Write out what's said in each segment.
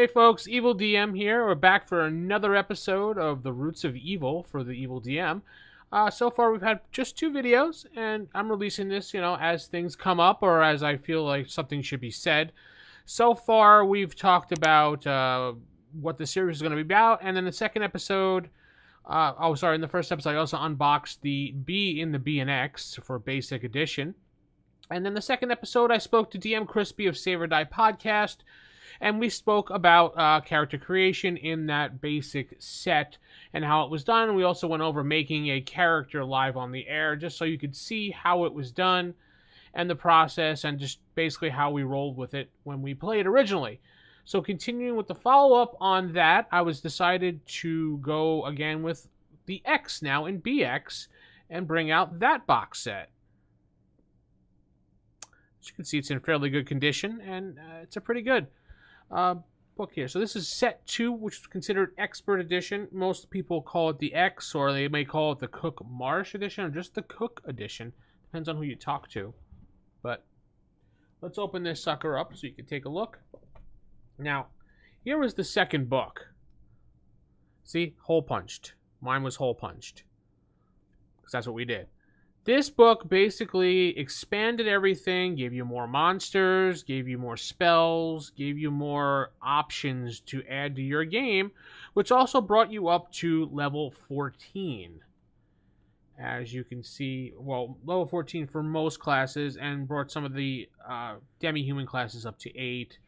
Hey folks, Evil DM here. We're back for another episode of The Roots of Evil for the Evil DM. So far we've had just 2 videos, and I'm releasing this, as things come up or as I feel like something should be said. So far we've talked about what the series is going to be about, and then the second episode, in the first episode I also unboxed the B in the B and X for Basic Edition. And then the second episode I spoke to DM Crispy of Save or Die Podcast, and we spoke about character creation in that basic set and how it was done. We also went over making a character live on the air just so you could see how it was done and the process and just basically how we rolled with it when we played originally. So continuing with the follow-up on that, I was decided to go again with the X now in BX and bring out that box set. As you can see, it's in fairly good condition, and it's a pretty good book here. So this is set 2, which is considered Expert Edition. Most people call it the X, or they may call it the Cook Marsh Edition, or just the Cook Edition. Depends on who you talk to. But let's open this sucker up so you can take a look. Now, here was the second book. See? Hole punched. Mine was hole punched. Because that's what we did. This book basically expanded everything, gave you more monsters, gave you more spells, gave you more options to add to your game, which also brought you up to level 14. As you can see, well, level 14 for most classes, and brought some of the demi-human classes up to 8.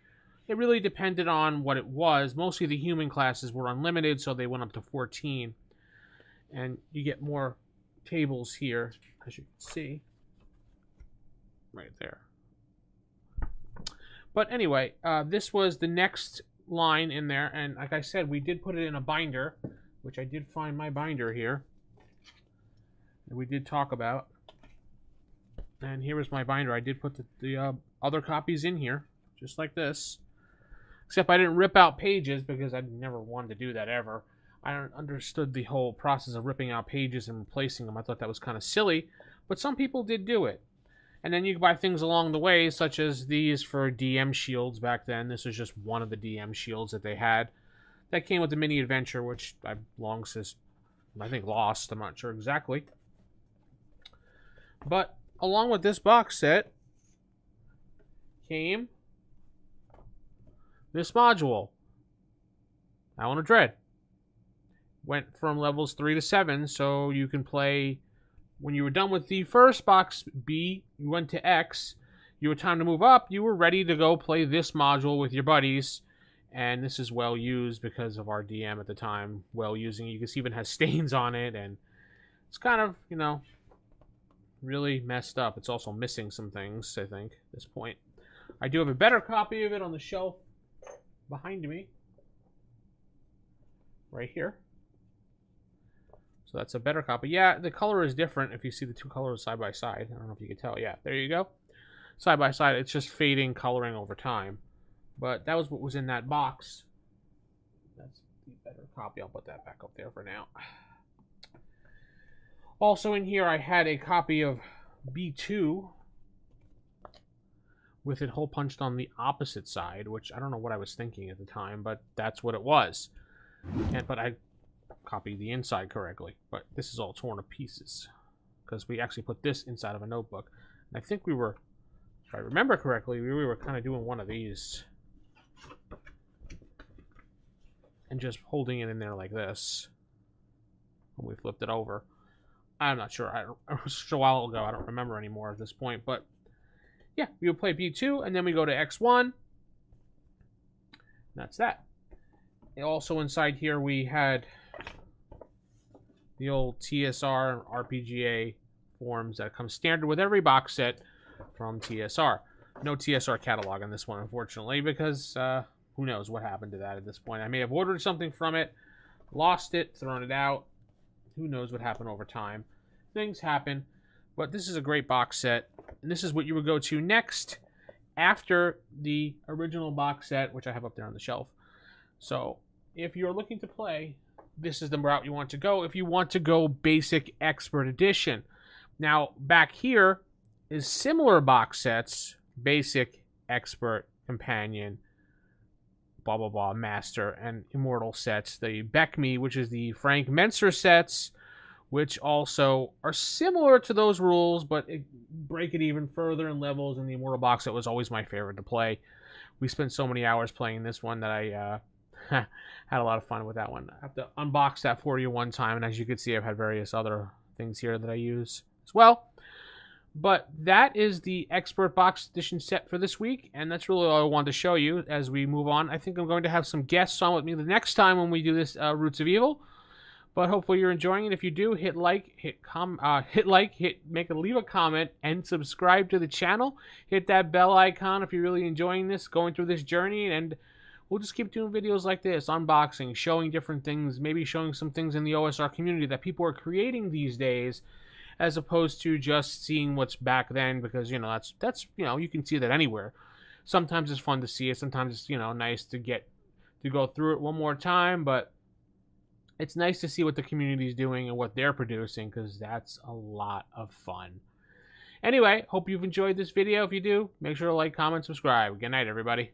It really depended on what it was. Mostly the human classes were unlimited, so they went up to 14. And you get more tables here, as you can see, right there. But anyway, this was the next line in there, and like I said, we did put it in a binder, which I did find my binder here, that we did talk about. And here is my binder. I did put the other copies in here, just like this, except I didn't rip out pages because I never wanted to do that ever. I understood the whole process of ripping out pages and replacing them. I thought that was kind of silly, but some people did do it. And then you could buy things along the way, such as these for DM shields back then. This was just one of the DM shields that they had. That came with the mini adventure, which I've long since, I think, lost. I'm not sure exactly. But along with this box set came this module. Allen of Dread. Went from levels 3 to 7, so you can play. When you were done with the first box B, you went to X. You were time to move up. You were ready to go play this module with your buddies, and this is well used because of our DM at the time. Well using. You can see even has stains on it, and it's kind of, really messed up. It's also missing some things, I think, at this point. I do have a better copy of it on the shelf behind me, right here. So that's a better copy. Yeah, the color is different if you see the 2 colors side by side. I don't know if you can tell. Yeah, there you go. Side by side, it's just fading coloring over time. But that was what was in that box. That's the better copy. I'll put that back up there for now. Also in here, I had a copy of B2 with it hole punched on the opposite side, which I don't know what I was thinking at the time, but that's what it was. But I copied the inside correctly, but this is all torn to pieces because we actually put this inside of a notebook. And I think we were, if I remember correctly, we were kind of doing one of these and just holding it in there like this when we flipped it over. I'm not sure. It was such a while ago. I don't remember anymore at this point, but yeah, we would play B2 and then we go to X1. That's that. Also inside here we had the old TSR RPGA forms that come standard with every box set from TSR. No TSR catalog on this one, unfortunately, because who knows what happened to that at this point. I may have ordered something from it, lost it, thrown it out. Who knows what happened over time. Things happen, but this is a great box set, and this is what you would go to next after the original box set, which I have up there on the shelf. So if you're looking to play, this is the route you want to go if you want to go Basic Expert Edition. Now, back here is similar box sets, Basic, Expert, Companion, blah blah blah Master and Immortal sets. The Beck Me, which is the Frank Menser sets, which also are similar to those rules, but break it even further in levels. And the Immortal box set was always my favorite to play. We spent so many hours playing this one that I had a lot of fun with that one. I have to unbox that for you one time, and as you can see, I've had various other things here that I use as well. But that is the Expert Box Edition set for this week, and that's really all I wanted to show you as we move on. I think I'm going to have some guests on with me the next time when we do this Roots of Evil. But hopefully you're enjoying it. If you do, hit like, leave a comment, and subscribe to the channel. Hit that bell icon if you're really enjoying this, going through this journey, and we'll just keep doing videos like this, unboxing, showing different things, maybe showing some things in the OSR community that people are creating these days, as opposed to just seeing what's back then, because, you know, that's you know, you can see that anywhere. Sometimes it's fun to see it, sometimes it's, you know, nice to go through it one more time, but it's nice to see what the community is doing and what they're producing, because that's a lot of fun. Anyway, hope you've enjoyed this video. If you do, make sure to like, comment, subscribe. Good night, everybody.